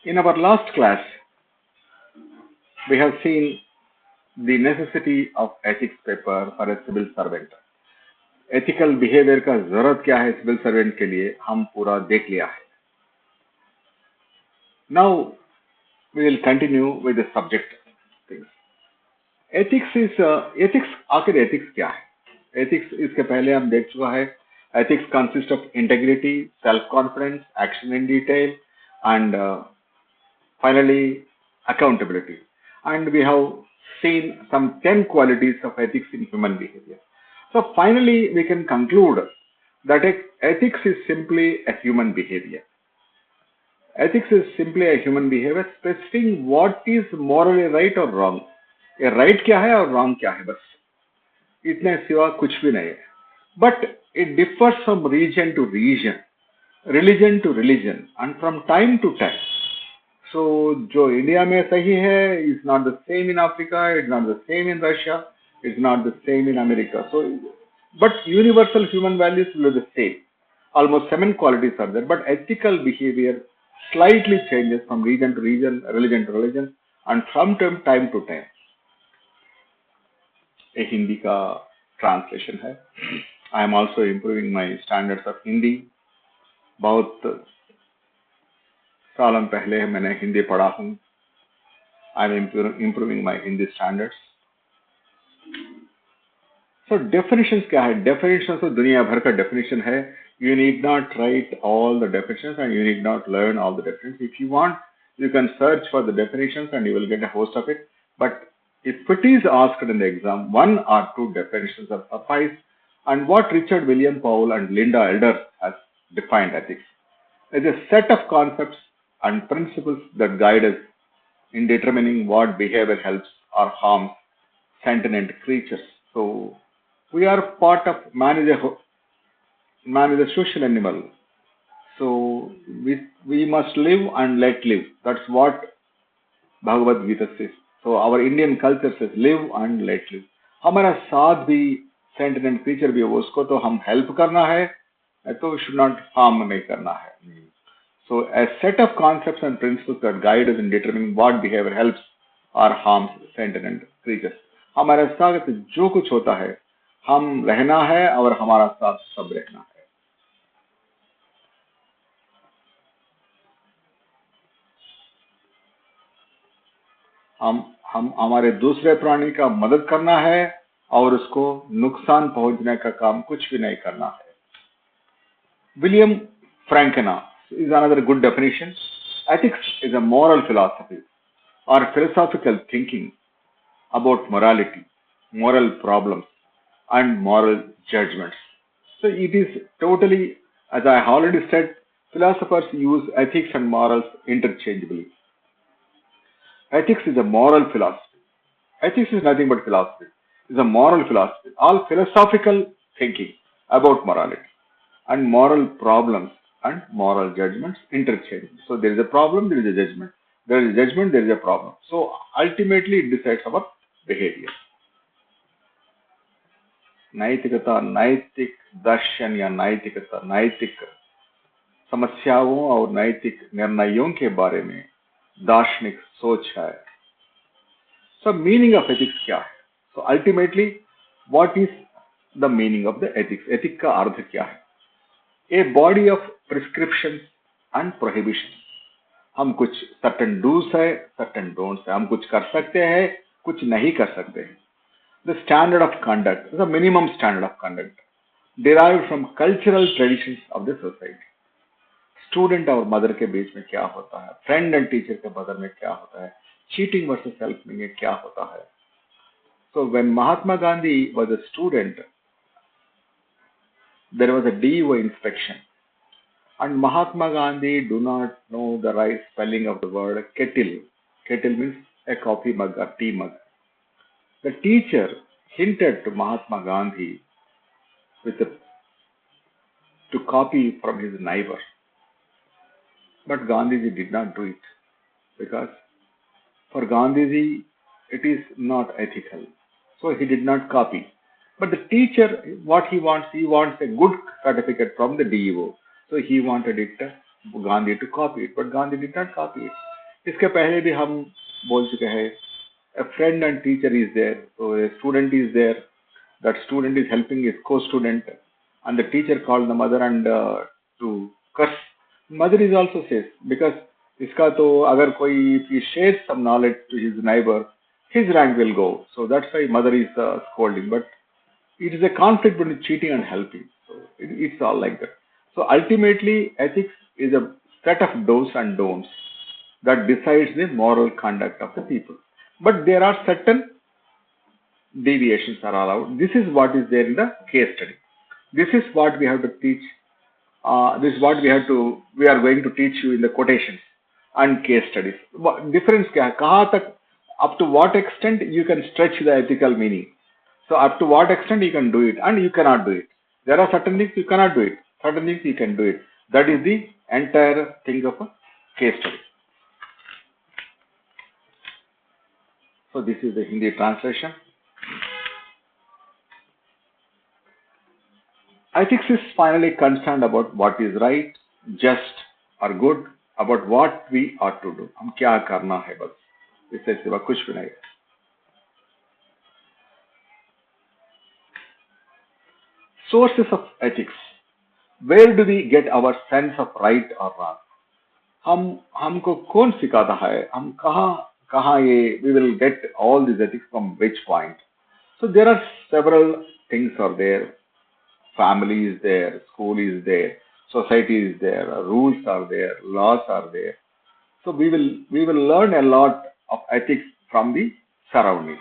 In our last class, we have seen the necessity of ethics paper for a civil servant. Ethical behaviour का जरूरत क्या है civil servant के लिए हम पूरा देख लिया है. Now we will continue with the subject things. Ethics आखिर एथिक्स क्या है? एथिक्स इसके पहले हम देख चुका है. Ethics consist of integrity, self confidence, action in detail and finally accountability, and we have seen some 10 qualities of ethics in human behavior. So finally we can conclude that ethics is simply a human behavior. Ethics is simply a human behavior specifying what is morally right or wrong. ये right क्या है और wrong क्या है, बस इतने सिवा कुछ भी नहीं है. But it differs from region to region, religion to religion, and from time to time. So, जो इंडिया में सही है is not the same in Africa, it's not the same in Russia, it's not the same in America. So, but universal human values will be the same. Almost 7 qualities are there, but ethical behavior slightly changes from region to region, religion to religion, and from time to time. एक हिंदी का translation है. I am also improving my standards of Hindi. बहुत सालों पहले मैंने हिंदी पढ़ा हूँ. I am improving my Hindi standards. So definitions क्या है? डेफिनेशंस तो दुनिया भर का डेफिनेशन है. You need not right all the definitions and you need not learn all the definitions. If you want you can search for the definitions and you will get a host of it. But if it is asked in the exam, 1 or 2 definitions are suffice. And what Richard William Powell and Linda Elder has defined ethics is a set of concepts and principles that guide us in determining what behavior helps or harms sentient creatures. So we are part of man is a social animal. So we must live and let live. That's what Bhagavad Gita says. So our Indian culture says live and let live. हमारा साथ भी sentient creature भी है, उसको तो हम help करना है, तो should not harm नहीं करना है. So a set of concepts and principles that guide us in determining what behavior helps or harms sentient creatures. हमारे साथ जो कुछ होता है हम रहना है और हमारा साथ सब रहना है. हम हमारे दूसरे प्राणी का मदद करना है और उसको नुकसान पहुंचने का काम कुछ भी नहीं करना है. विलियम फ्रैंकना is another good definition. Ethics is a moral philosophy or philosophical thinking about morality, moral problems, and moral judgments. So it is totally, as I already said, philosophers use ethics and morals interchangeably. Ethics is a moral philosophy. Ethics is nothing but philosophy. It's a moral philosophy. All philosophical thinking about morality and moral problems and moral judgments interchangeable. So there is a problem, there is a judgment. There is a judgment, there is a problem. So ultimately it decides our behavior. नैतिकता, नैतिक दर्शन या नैतिकता, नैतिक समस्याओं और नैतिक निर्णयों के बारे में दार्शनिक सोच है. So meaning of ethics क्या है? So ultimately what is the meaning of the ethics? Ethics का अर्थ क्या है? A body of prescriptions and prohibitions. हम कुछ certain do's है, certain don'ts है. हम कुछ कर सकते हैं, कुछ नहीं कर सकते हैं. The standard of conduct, the minimum standard of conduct, derived from cultural traditions of the society. Student और मदर के बीच में क्या होता है, फ्रेंड एंड टीचर के मदर में क्या होता है, चीटिंग वर्सेस सेल्फ में क्या होता है. So when Mahatma Gandhi was a student, there was a DO inspection, and Mahatma Gandhi do not know the right spelling of the word kettle. Kettle means a coffee mug or tea mug. The teacher hinted to Mahatma Gandhi to copy from his neighbor. But Gandhiji did not do it because for Gandhiji it is not ethical. So he did not copy. But the teacher, what he wants a good certificate from the DEO. So he wanted it, Gandhi to copy it, but Gandhi did not copy it. इसके पहले भी हम बोल चुके हैं, a friend and teacher is there, so a student is there, that student is helping his co-student, and the teacher called the mother and to curse. Mother is also says, because इसका तो अगर कोई, if he shares some knowledge to his neighbor, his rank will go. So that's why mother is scolding. But it is a conflict between cheating and helping. So it's all like that. So ultimately, ethics is a set of do's and don'ts that decides the moral conduct of the people. But there are certain deviations are allowed. This is what is there in the case study. This is what we have to teach. This is what we are going to teach you in the quotations and case studies. Difference क्या है? कहाँ तक, up to what extent you can stretch the ethical meaning. So up to what extent you can do it and you cannot do it. There are certain things you cannot do it. Certain things you can do it. That is the entire thing of a case study. So this is the Hindi translation. Ethics is finally concerned about what is right, just or good, about what we ought to do. हम क्या करना है बस, इससे सिवा कुछ भी नहीं. Sources of ethics. Where do we get our sense of right or wrong? हमको कौन सिखाता है? हम कहाँ ये, we will get all these ethics from which point? So there are several things are there. Family is there, school is there, society is there, rules are there, laws are there. So we will learn a lot of ethics from the surroundings.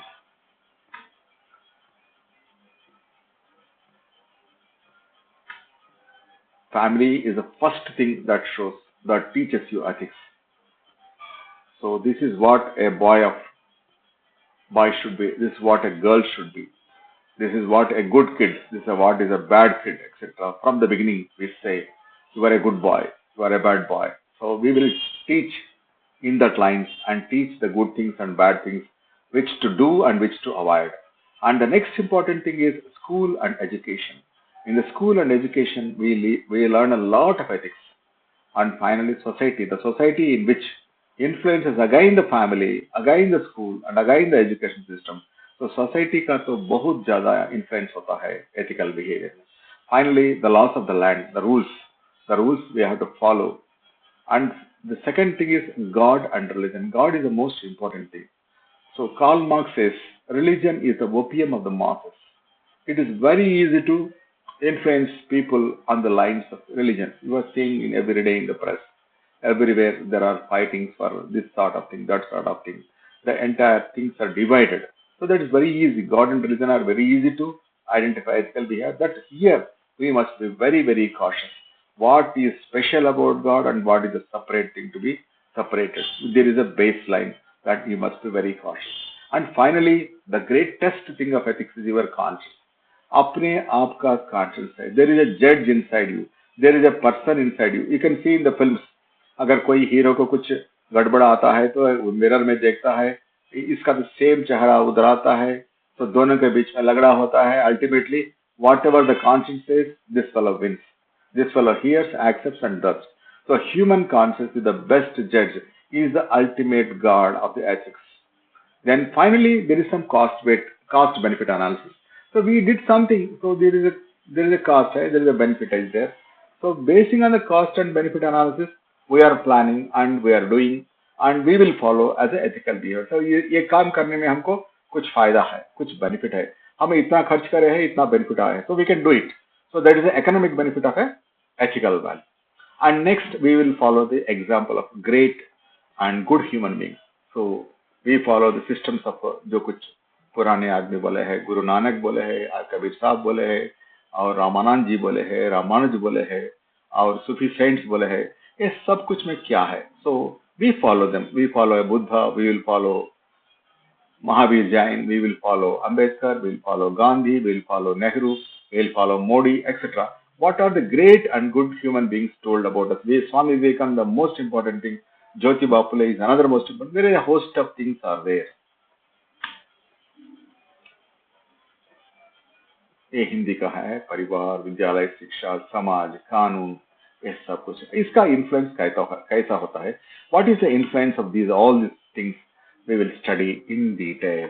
Family is the first thing that teaches you ethics. So this is what a boy should be. This is what a girl should be. This is what a good kid, this is what is a bad kid, etc. From the beginning, we say, you are a good boy, you are a bad boy. So we will teach in that lines and teach the good things and bad things, which to do and which to avoid. And the next important thing is school and education. In the school and education, we learn a lot of ethics. And finally, society. The society in which influences again the family, again the school, and again the education system. तो society का तो बहुत ज्यादा influence होता है ethical behaviour में. Finally the laws of the land, the rules we have to follow. And the second thing is God and religion. God is the most important thing. So Karl Marx says religion is the opium of the masses. It is very easy to influence people on the lines of religion. You are seeing in every day in the press, everywhere there are fightings for this sort of thing, that sort of thing. The entire things are divided. So that is very easy. God and religion are very easy to identify ethical behavior. That here we must be very, very cautious. What is special about God and what is a separate thing to be separated. There is a baseline that you must be very cautious. And finally, the greatest thing of ethics is your conscience. अपने आप का conscience है. There is a judge inside you. There is a person inside you. You can see in the films. अगर कोई hero को कुछ गड़बड़ आता है तो मिरर में देखता है, इसका तो सेम चेहरा उधर आता है, तो दोनों के बीच में लगड़ा होता है. Ultimately whatever the conscience says, this fellow wins. This fellow hears, accepts and does. So human conscience is the best judge. He is the ultimate guard of the ethics. Then finally there is some cost benefit analysis. So we did something, so there is a cost, there is a benefit is there. So basing on the cost and benefit analysis, we are planning and we are doing and we will follow as an ethical behavior. So ये काम करने में हमको कुछ फायदा है, कुछ benefit है. हमें इतना खर्च करे हैं, इतना बेनिफिट आया है. So we can do it. So that is the economic benefit of a ethical value. And next we will follow the example of great and good human beings. So we follow the systems of जो कुछ पुराने आदमी बोले हैं, गुरु नानक बोले हैं, कबीर साहब बोले हैं, और रामानंद जी बोले हैं, रामानुज बोले हैं, और सूफी सेंट्स बोले हैं. ये सब कुछ में क्या है? So we follow them. We follow a Buddha, we will follow Mahavir Jain, we will follow Ambedkar, we will follow Gandhi, we will follow Nehru, we will follow Modi, etc. What are the great and good human beings told about us? Swami Vivekananda, the most important thing. Jyotiba Phule is another most important. There is a host of things are there. ये हिंदी का है, परिवार, विद्यालय, शिक्षा, समाज, कानून, ये सब कुछ। इसका इन्फ्लुएंस कैसा होता है? What is the influence of these all this things we will study in detail.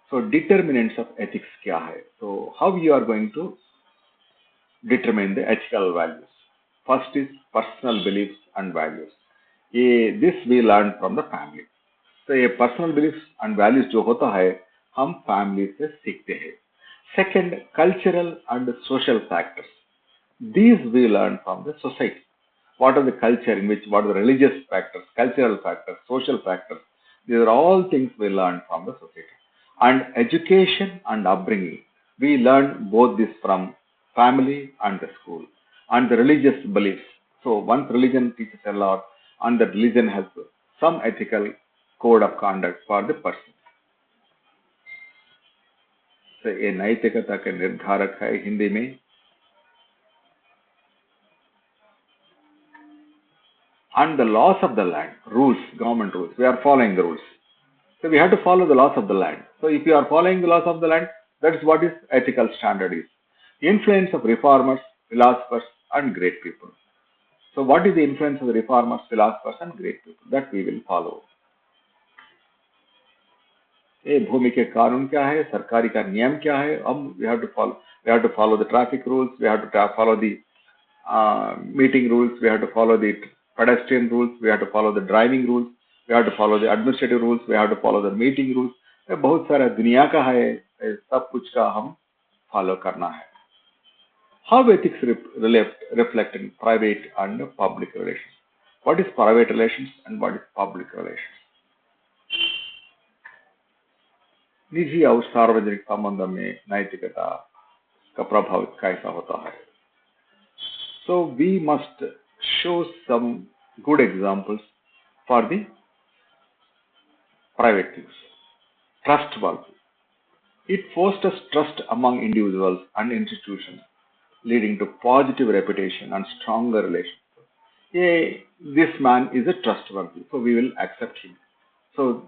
So determinants of ethics क्या है? So how you are going to determine the ethical values? First is personal beliefs and values. This we learn from the family. तो ये personal beliefs and values जो होता है हम family से सीखते हैं। Second, cultural and social factors, these we learn from the society. What are the culture in which, what are the religious factors, cultural factors, social factors? These are all things we learn from the society. And education and upbringing, we learn both this from family and the school. And the religious beliefs. So once religion teaches a lot, and that religion has some ethical code of conduct for the person. So ये नैतिकता के निर्धारक है हिंदी में। And the laws of the land, rules, government rules. We are following the rules. So we have to follow the laws of the land. So if you are following the laws of the land, that is what is ethical standard is. Influence of reformers, philosophers, and great people. So what is the influence of the reformers, philosophers, and great people? That we will follow. ये भूमि के कानून क्या है, सरकारी का नियम क्या है? हम we have to follow the traffic rules. We have to follow the meeting rules. We have to follow the pedestrian rules. We have to follow the driving rules. We have to follow the administrative rules. We have to follow the meeting rules. ये बहुत सारा दुनिया का है, सब कुछ का हम follow करना है. How ethics reflect in private and public relations? What is private relations and what is public relations? निजी और सार्वजनिक संबंध में नैतिकता का प्रभाव कैसा होता है? So we must show some good examples for the private things. Trustworthy. It fosters trust among individuals and institutions, leading to positive reputation and stronger relations. This man is a trustworthy, so we will accept him. So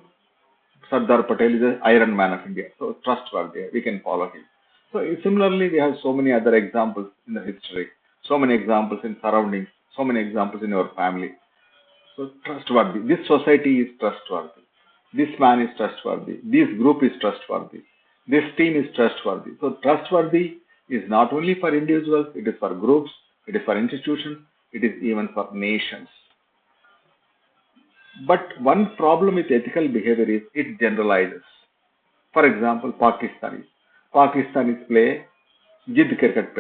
Sardar Patel is an Iron Man of India, so trustworthy, we can follow him. So similarly, we have so many other examples in the history, so many examples in surroundings, so many examples in our family. So trustworthy. This society is trustworthy. This man is trustworthy. This group is trustworthy. This team is trustworthy. So trustworthy is not only for individuals, it is for groups, it is for institutions, it is even for nations. But one problem with ethical behavior is it generalizes. For example, Pakistanis play जिद cricket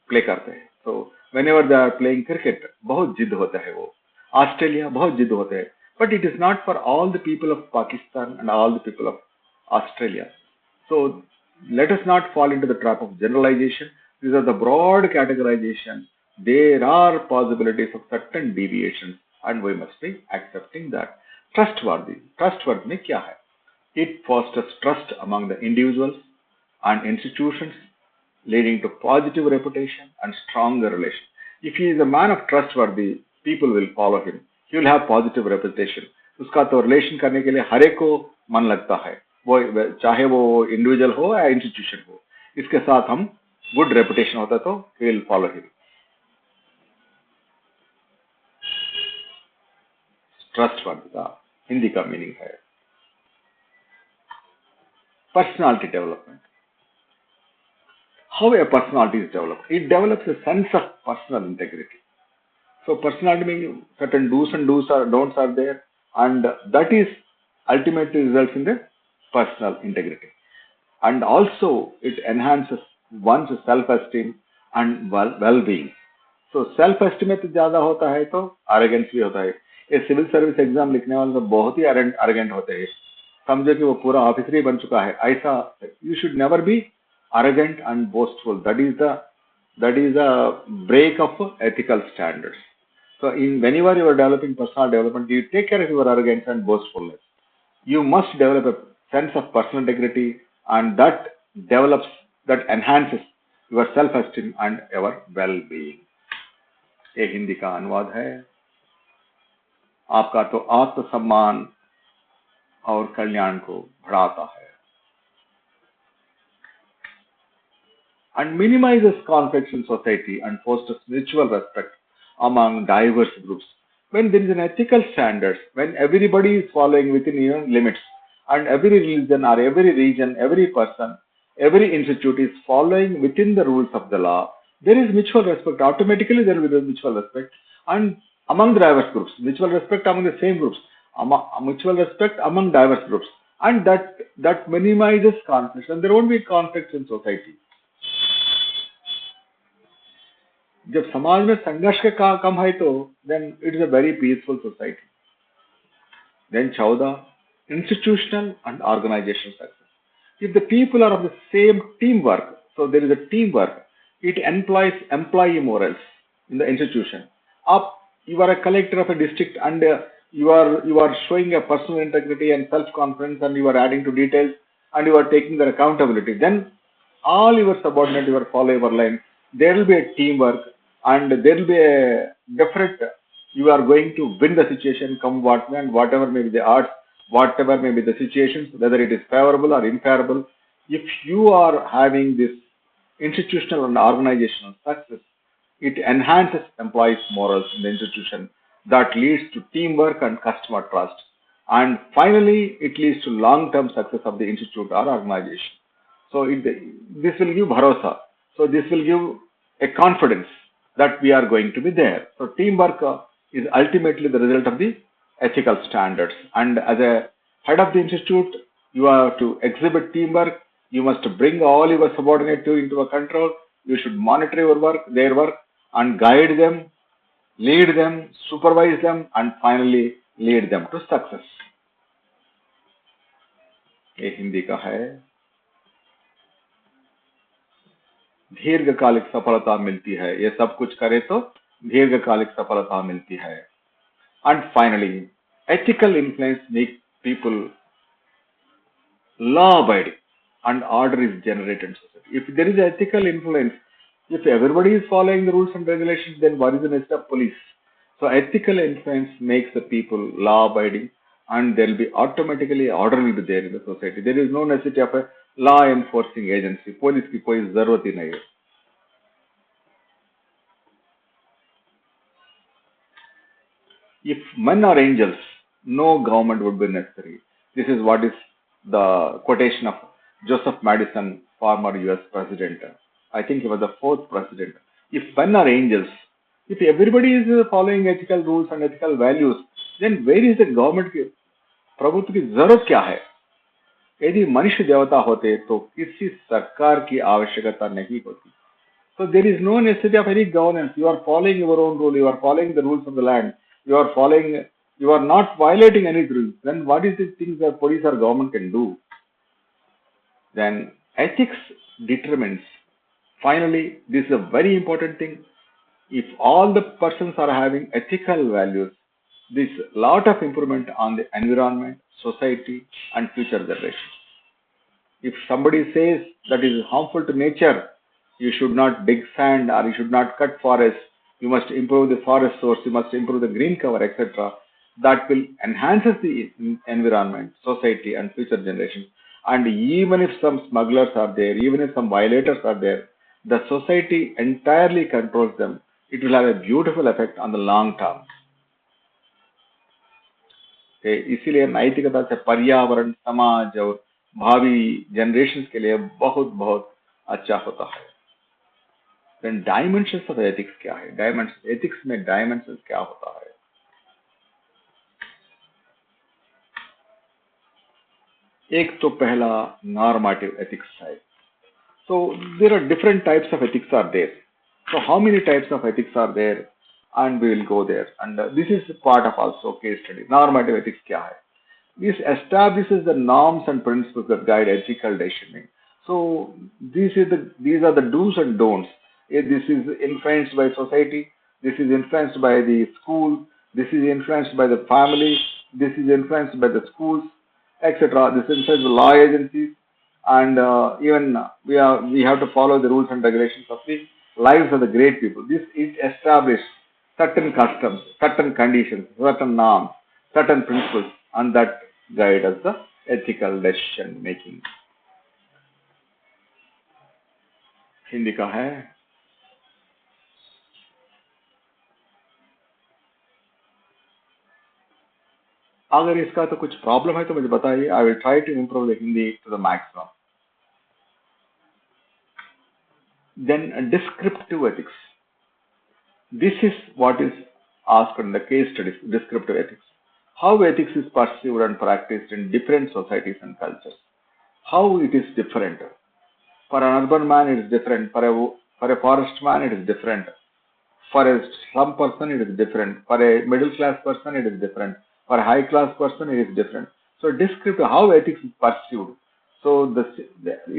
play करते हैं. So whenever they are playing cricket, बहुत जिद होता है वो. Australia बहुत जिद होते हैं. But it is not for all the people of Pakistan and all the people of Australia. So let us not fall into the trap of generalization. These are the broad categorization. There are possibilities of certain deviations and we must be accepting that. Trustworthy. Trustworthy में क्या है? It fosters trust among the individuals and institutions, leading to positive reputation and stronger relation. If he is a man of trustworthy, people will follow him. He will have positive reputation. उसका तो relation करने के लिए हर एक को मन लगता है, वो चाहे वो इंडिविजुअल हो या इंस्टीट्यूशन हो, इसके साथ हम गुड रेपुटेशन होता तो we will follow him. Trustworthy का हिंदी का मीनिंग है personality development. How a personality is developed? It develops a sense of personal integrity. So personality means certain do's and don'ts are there, and that is ultimately results in the personal integrity. And also it enhances one's self-esteem and well-being. So self-estimate ज़्यादा होता है तो arrogance भी होता है. ये civil service exam लिखने वाले तो बहुत ही arrogant होते हैं. समझो कि वो पूरा ऑफिसर ही बन चुका है. ऐसा you should never be arrogant and boastful. That is a break of ethical standards. So whenever you are developing personal development, you take care of your arrogance and boastfulness. You must develop a sense of personal integrity, and that enhances your self-esteem and your well-being. ये हिंदी का अनुवाद है. आपका तो आत्मसम्मान और कल्याण को बढ़ाता है. and minimizes conflicts in society and fosters mutual respect among diverse groups. When there is an ethical standards, when everybody is following within limits, and every religion or every region, every person, every institute is following within the rules of the law, there is mutual respect. Automatically, there will be mutual respect, and among the diverse groups, mutual respect among the same groups, mutual respect among diverse groups, and that minimizes conflicts, and there won't be conflicts in society. जब समाज में संघर्ष के कम है तो then it is a very peaceful society. Then 14, institutional and organizational success. If the people are of the same teamwork, so there is a teamwork, it employs employee morals in the institution. Up, you are a collector of a district and you are showing a personal integrity and self-confidence and you are adding to details and you are taking the accountability. Then all your subordinates, your follow your line, there will be a teamwork and there will be a different, you are going to win the situation come what may and whatever may be the odds, whatever may be the situations, whether it is favorable or unfavorable. If you are having this institutional and organizational success, it enhances employees' morals in the institution that leads to teamwork and customer trust. And finally, it leads to long-term success of the institute or organization. So this will give bharosa. So this will give a confidence that we are going to be there. So teamwork is ultimately the result of the ethical standards. And as a head of the institute, you have to exhibit teamwork. You must bring all your subordinates into a control. You should monitor your work, their work, and guide them, lead them, supervise them, and finally lead them to success. ये हिंदी का है. दीर्घकालिक सफलता मिलती है. ये सब कुछ करे तो दीर्घकालिक सफलता मिलती है. And finally, ethical influence makes people law-abiding and order is generated in society. If there is ethical influence, if everybody is following the rules and regulations, then what is the necessity of police? So ethical influence makes the people law-abiding and there will be automatically order will be there in the society. There is no necessity of a law enforcing agency. Police की कोई जरूरत ही नहीं है. If men are angels, no government would be necessary. This is what is the quotation of Joseph Madison, former US president. I think he was the fourth president. If men are angels, if everybody is following ethical rules and ethical values, then where is the government की प्रभुत्व की जरूरत क्या है? यदि मनुष्य देवता होते तो किसी सरकार की आवश्यकता नहीं होती. So there is no necessity of any governance. You are following your own rule. You are following the rules of the land. You are following. You are not violating any rules. Then what is the things that police or government can do? Then ethics determines. Finally, this is a very important thing. If all the persons are having ethical values, this lot of improvement on the environment, society, and future generations. If somebody says that is harmful to nature, you should not dig sand or you should not cut forests, you must improve the forest source, you must improve the green cover, etc. That will enhances the environment, society, and future generations. And even if some smugglers are there, even if some violators are there, the society entirely controls them. It will have a beautiful effect on the long term. इसीलिए नैतिकता से पर्यावरण, समाज और भावी generations के लिए बहुत बहुत अच्छा होता है. Then dimensions of ethics क्या है? Ethics में dimensions क्या होता है? एक तो पहला normative ethics है. So there are different types of ethics are there. So how many types of ethics are there? And we will go there. And this is part of also case study. Normative ethics क्या है? This establishes the norms and principles that guide ethical decision making. So these are the do's and don'ts. This is influenced by society. This is influenced by the school. This is influenced by the family. This is influenced by the schools, etc. This is influenced by law agencies, and even we have to follow the rules and regulations of the lives of the great people. This is established certain customs, certain conditions, certain norms, certain principles, and that guide us the ethical decision making. Hindi का है। अगर इसका तो कुछ problem है तो मुझे बताइए। I will try to improve the Hindi to the maximum. Then descriptive ethics, this is what is asked in the case studies. Descriptive ethics, how ethics is perceived and practiced in different societies and cultures, how it is different. For an urban man, it is different. For a forest man, it is different. For a slum person, it is different. For a middle class person, it is different. For a high class person, it is different. So, descriptive, how ethics is pursued. So,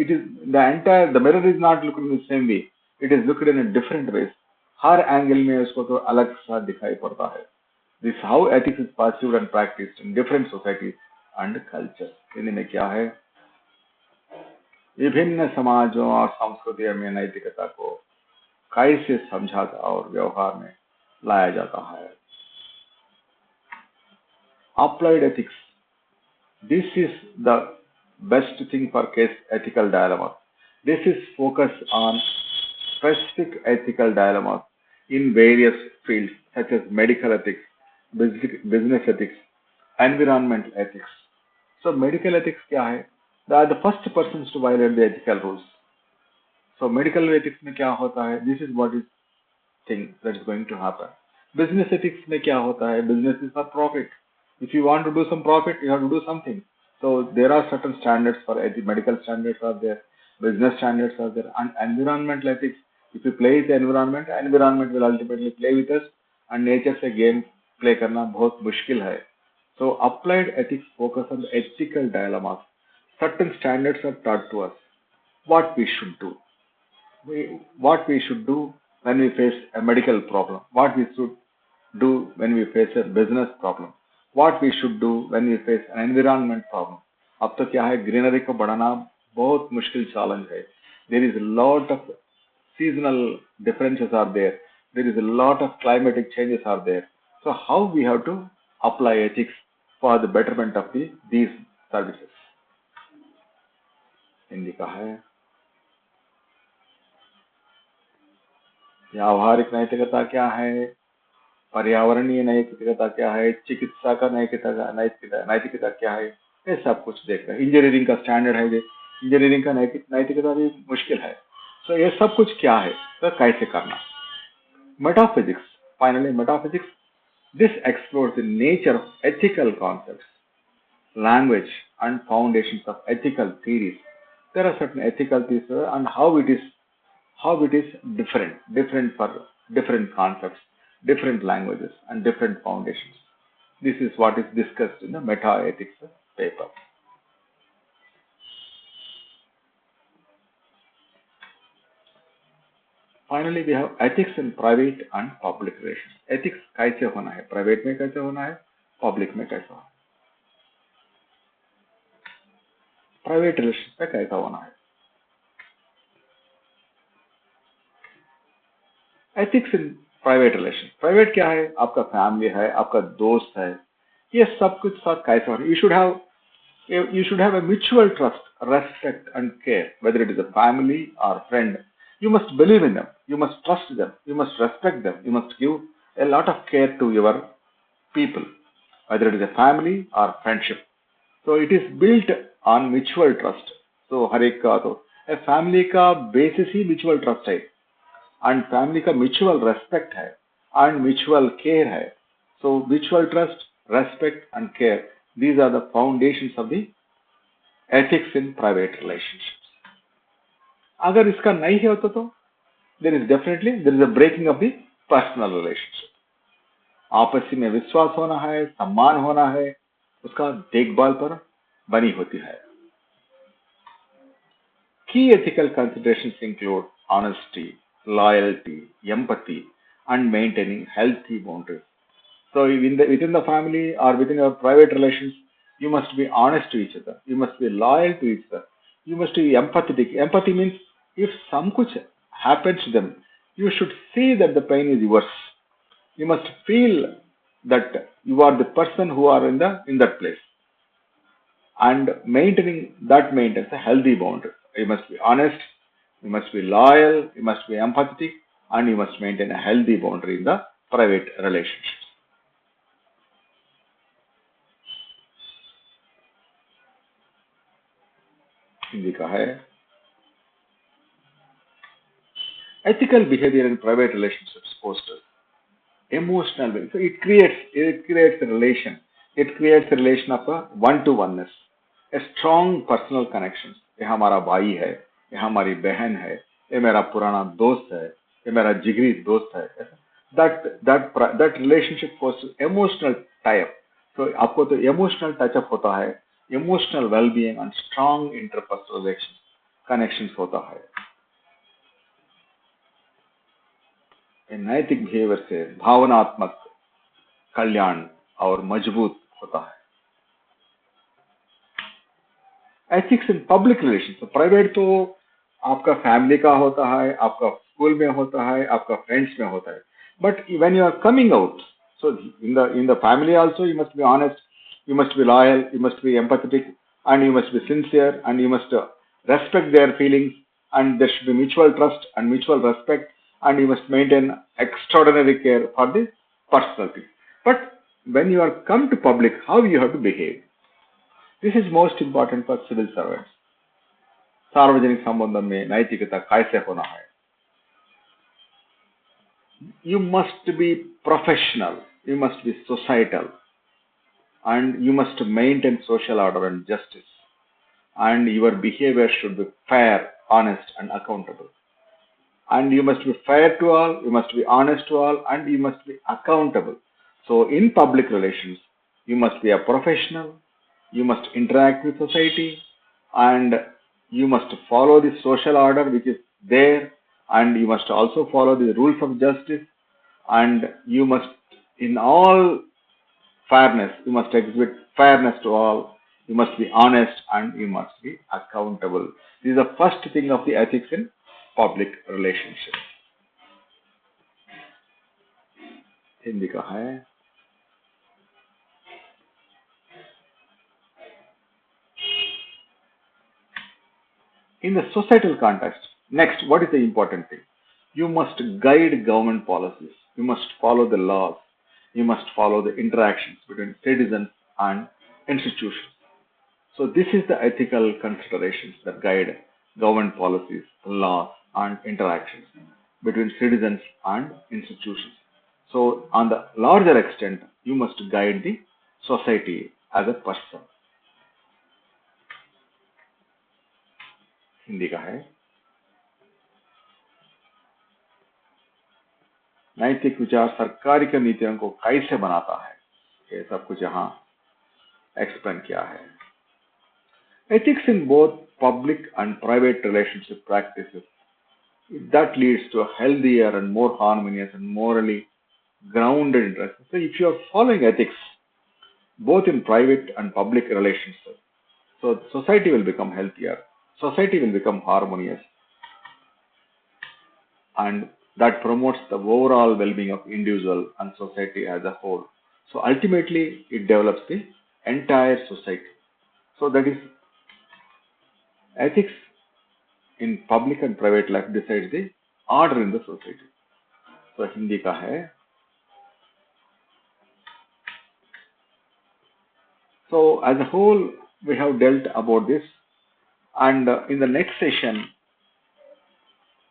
it is the mirror is not looking in the same way. It is looked in a different ways. हर angle में उसको तो अलग सा दिखाई पड़ता है। This how ethics is pursued and practised in different societies and culture. Hindi में क्या है? विभिन्न समाजों और संस्कृतियों में नैतिकता को कैसे समझाता और व्यवहार में लाया जाता है। Applied ethics, this is the best thing for case ethical dilemma. This is focus on specific ethical dilemmas in various fields such as medical ethics, business ethics, environmental ethics. So medical ethics क्या है? They are the first persons to violate the ethical rules. So medical ethics में क्या होता है? This is what is thing that is going to happen. Business ethics में क्या होता है? Business is for profit. If you want to do some profit, you have to do something. So there are certain standards for medical standards are there, business standards are there, and environmental ethics. If you play with the environment, environment will ultimately play with us, and nature से game play करना बहुत मुश्किल है. So applied ethics focus on the ethical dilemmas. Certain standards are taught to us. What we should do. What we should do when we face a medical problem. What we should do when we face a business problem. What we should do when we face an environment problem. अब तो क्या है, greenery को बढ़ाना बहुत मुश्किल challenge है. There is a lot of seasonal differences are there. There is a lot of climatic changes are there. So how we have to apply ethics for the betterment of these services. Hindi का है. व्यावहारिक नैतिकता क्या है, पर्यावरणीय नैतिकता क्या है, चिकित्सा का नैतिकता क्या है, ये सब कुछ देख रहे हैं. इंजीनियरिंग का स्टैंडर्ड है, इंजीनियरिंग का नैतिकता भी मुश्किल है. तो ये सब कुछ क्या है, तो कैसे करना. Metaphysics, finally metaphysics, this explores the nature of ethical concepts, language and foundations of ethical theories. There are certain ethical theories and how it is different for different concepts, different languages and different foundations. This is what is discussed in the meta ethics paper. Finally, we have ethics in private and public relations. Ethics कैसे होना है, private में कैसे होना है, public में कैसे होना है, प्राइवेट रिलेशन पे कैसा होना है. Ethics in private relation. Private क्या है, आपका फैमिली है, आपका दोस्त है, ये सब कुछ साथ कैसे होना. You should have a mutual trust, respect and care, whether it is a family or friend. You must believe in them, you must trust them, you must respect them, you must give a lot of care to your people, whether it is a family or friendship. So it is built on mutual trust. So हर एक का तो family का basis ही mutual trust है, and family का mutual respect है and mutual care है. So mutual trust, respect and care, these are the foundations of the ethics in private relationships. अगर इसका नहीं है होता तो there is a breaking of the personal relationship. आपसी में विश्वास होना है, सम्मान होना है, उसका देखभाल पर बनी होती है. Key ethical considerations include honesty, loyalty, empathy, and maintaining healthy boundaries. So within the family or within your private relations, you must be honest to each other. You must be loyal to each other. You must be empathetic. Empathy means if some kuch happens to them, you should see that the pain is yours. You must feel that you are the person who are in that place. And maintains a healthy boundary. You must be honest. You must be loyal, you must be empathetic, and you must maintain a healthy boundary in the private relationships. Hindi का है ethical behavior in private relationships fosters emotional well. So it creates a relation. It creates a relation of a one to oneness, a strong personal connections. ये हमारा भाई है, ये हमारी बहन है, ये मेरा पुराना दोस्त है, ये मेरा जिगरी दोस्त है. That relationship fosters emotional tie-up. So आपको तो emotional touch-up होता है, emotional well-being and strong interpersonal relations connections होता है. नैतिक बिहेवियर से भावनात्मक कल्याण और मजबूत होता है. एथिक्स इन पब्लिक रिलेशन, तो प्राइवेट तो आपका फैमिली का होता है, आपका स्कूल में होता है, आपका फ्रेंड्स में होता है. But when you are coming out, so in the family also you must be honest, you must be loyal, you must be empathetic, and you must be sincere, and you must respect their feelings, and there should be mutual trust and mutual respect, and you must maintain extraordinary care for the personality. But when you are come to public, how you have to behave, this is most important for civil servants. सार्वजनिक संबंधों में नैतिकता कैसे होना है. You must be professional, you must be societal, and you must maintain social order and justice, and your behavior should be fair, honest, and accountable. And you must be fair to all, you must be honest to all, and you must be accountable. So in public relations, you must be a professional, you must interact with society, and you must follow the social order which is there, and you must also follow the rules of justice, and you must, in all fairness, you must exhibit fairness to all, you must be honest, and you must be accountable. This is the first thing of the ethics in public relationships. Hindi का है in the societal context. Next, what is the important thing? You must guide government policies. You must follow the laws. You must follow the interactions between citizens and institutions. So this is the ethical considerations that guide government policies, laws, and interactions between citizens and institutions. So on the larger extent, you must guide the society as a person. Hindi का है नैतिक विचार सरकारी की नीतियों को कैसे बनाता है, ये सब कुछ यहाँ एक्सप्लेन किया है. Ethics in both public and private relationship practices that leads to a healthier and more harmonious and morally grounded interaction. So if you are following ethics both in private and public relationships, so society will become healthier, society will become harmonious, and that promotes the overall well-being of individual and society as a whole. So ultimately, it develops the entire society. So that is ethics in public and private life decides the order in the society. So Hindi का है. So as a whole, we have dealt about this, and in the next session,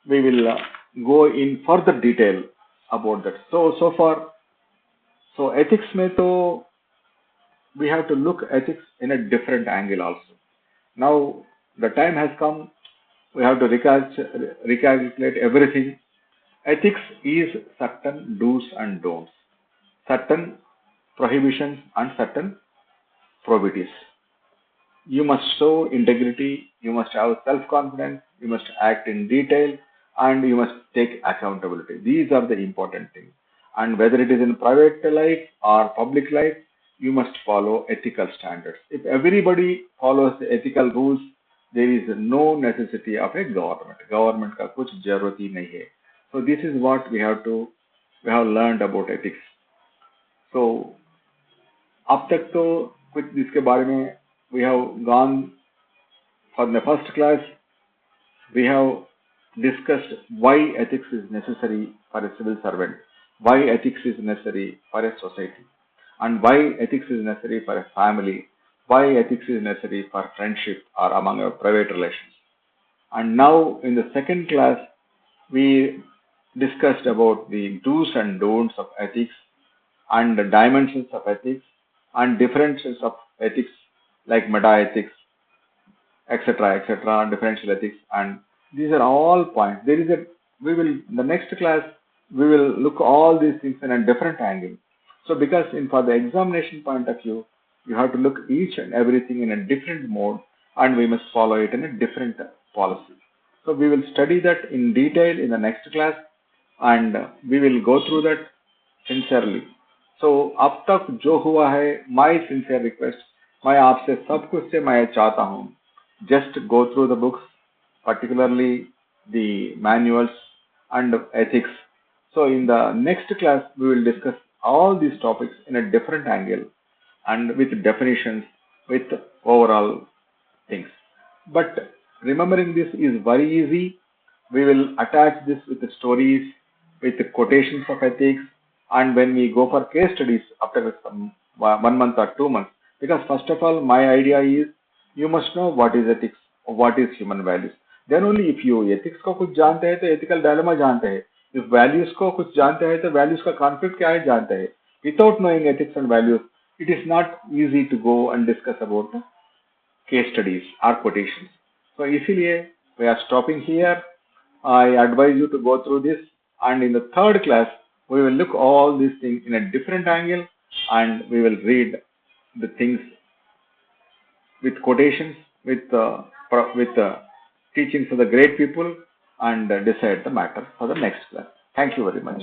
we will go in further detail about that. So far, so ethics में तो we have to look ethics in a different angle also. Now the time has come. We have to recalculate everything. Ethics is certain do's and don'ts, certain prohibitions and certain probities. You must show integrity, you must have self-confidence, you must act in detail, and you must take accountability. These are the important things. And whether it is in private life or public life, you must follow ethical standards. If everybody follows the ethical rules, there is no necessity of a government. Government का कुछ जरूरत ही नहीं है. So this is what we have learned about ethics. So अब तक तो कुछ इसके बारे में we have gone for the first class. We have discussed why ethics is necessary for a civil servant, why ethics is necessary for a society, and why ethics is necessary for a family, why ethics is necessary for friendship or among our private relations. And now in the second class, we discussed about the do's and don'ts of ethics and the dimensions of ethics and differences of ethics like meta-ethics, etc., differential ethics, and these are all points. There is a we will in the next class we will look all these things in a different angle. So because in for the examination point of view, you have to look each and everything in a different mode, and we must follow it in a different policy. So we will study that in detail in the next class, and we will go through that sincerely. So अब तक जो हुआ है, my sincere request, मैं आपसे सब कुछ से मैं चाहता हूँ, just go through the books, particularly the manuals and ethics. So in the next class, we will discuss all these topics in a different angle and with definitions, with overall things. But remembering this is very easy. We will attach this with the stories, with the quotations of ethics, and when we go for case studies after some 1 month or 2 months. Because first of all, my idea is you must know what is ethics, what is human values. Then only if you ethics को कुछ जानते हैं तो ethical dilemma जानते हैं. If values को कुछ जानते हैं तो values का conflict क्या है जानते हैं. Without knowing ethics and values, it is not easy to go and discuss about the case studies or quotations. So इसीलिए we are stopping here. I advise you to go through this, and in the third class we will look all these things in a different angle, and we will read the things with quotations, with teachings of the great people, and decide the matter for the next class. Thank you very much.